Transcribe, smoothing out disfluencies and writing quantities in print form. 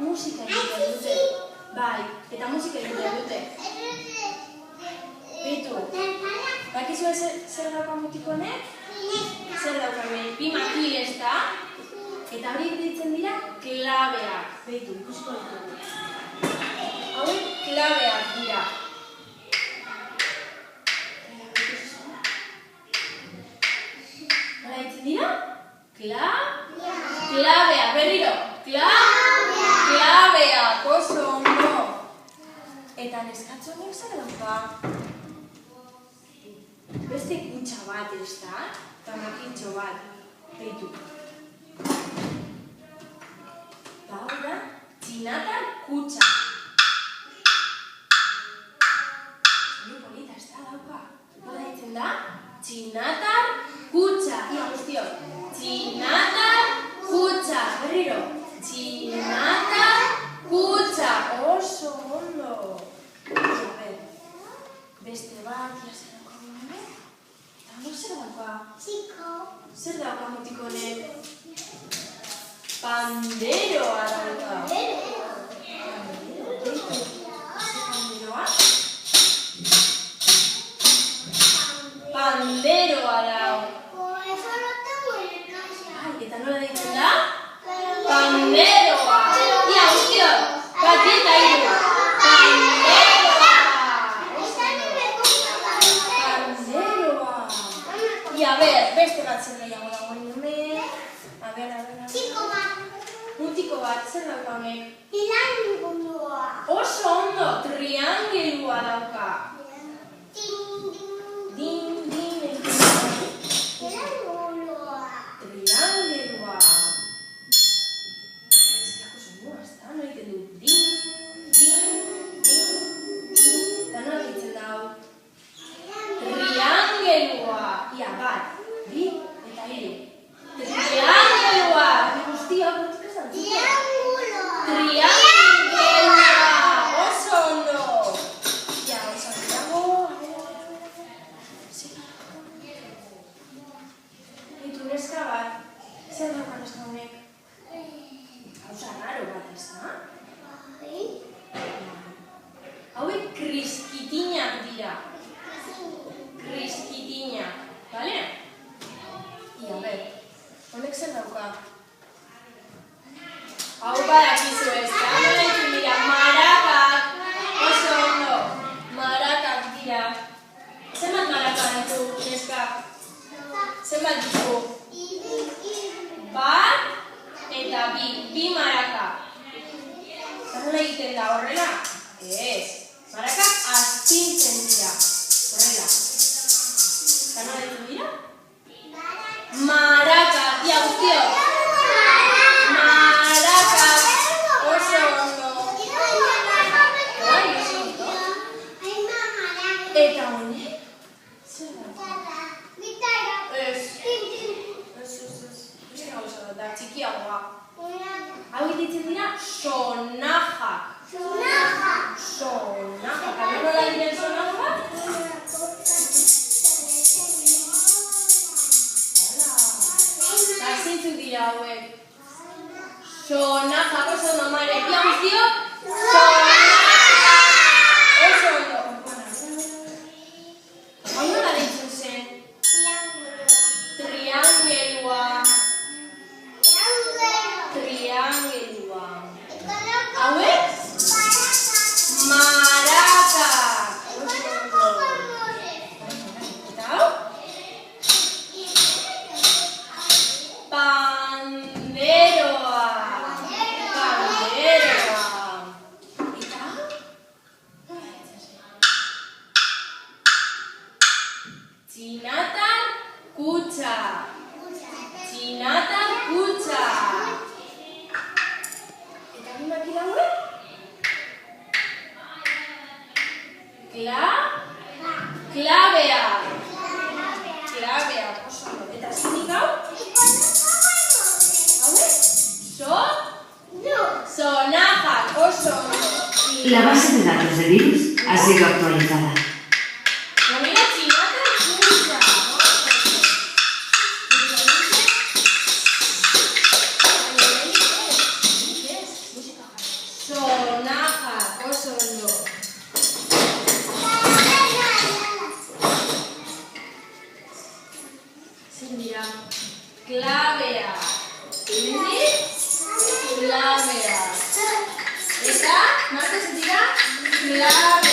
musika egiten dute. Bai, eta musika egiten dute. Beitu, bakizue zer dauka mutikonek? Zer dauka bi maki ez da? Eta hori ditzen dira klabeak. Beitu, ikusiko ditugu. Hauek klabeak dira. Nola ditzen dira? Klabeak, berriro. Klabeak, oso ondo. Eta neskatxo horiek zer dauka? Beste kutxa bat ez da? Eta makintxo bat. Beitu. Hau da, txinatar kutxa. Zuri polita ez da dauka. Nola ditzen da? Txinatar kutxa. Ia guztiok. Txinatar kutxa. Berriro. Txinatar kutxa. Oso ondo. Beste bat, ia zer dauka honek? Eta ondo zer dauka? Zer dauka mutikonek? Panderoa dauka. Panderoa dauka. Ai, eta nola ditzen da? Panderoa. Ia, guztiok. Bat eta hiru. Panderoa. Panderoa. Ia, beste bat zer gehiago dagoen hemen. A ber. Mutiko bat, zer dauka honek? Triangulua. Oso ondo, triangelua dauka. Din. Triangulua. Triangelua. Esklako soinua, ez da? Nola egiten du? Din. Eta nola ditzen dau? Triangelua. Ia, bat, bi eta hiru. Triangelua. Guztiak, Triangelua! Oso ondo! Ja, oso ondo. Beitu neska bat. Zer dauka neska honek? Gauza raro bat ez da? Hauek kriskitinak dira. Kriskitinak. Bale? Ia, ber. Honek zer dauka? Hau badakizu ez da, nola ditzen dira, marakak, oso ondo, marakak dira. Zenbat marakak ditu, neska? Zenbat ditu? Bat eta bi marakak. Eta nola egiten da horrela? Ez, marakak astintzen dira, horrela. Eta nola ditzen dira? Marakak, ia guztiok. Eta honek? Zer da? Ez. Beste gauza bat da, txikiagoa. Hau ditzen dira sonajak. Sonajak. Eta nola diren sonajak? Eta zintzuk dira hauek. Sonajak, oso ondo, mare. Ia guztiok? Oso ondo. Hau nola ditzen zen? Triangelua. Hauek? Marakak. Eta hau? Panderoa. Eta hau? Txinatar kutxa. Eta bimak irauek? Klabeak. Oso ondo. Eta zinik hau? Hauek? Sonajak. Oso ondo. La base de datos de virus ha sido actualizada. Mira, txinatar kutxa. Musika jarri. Clave.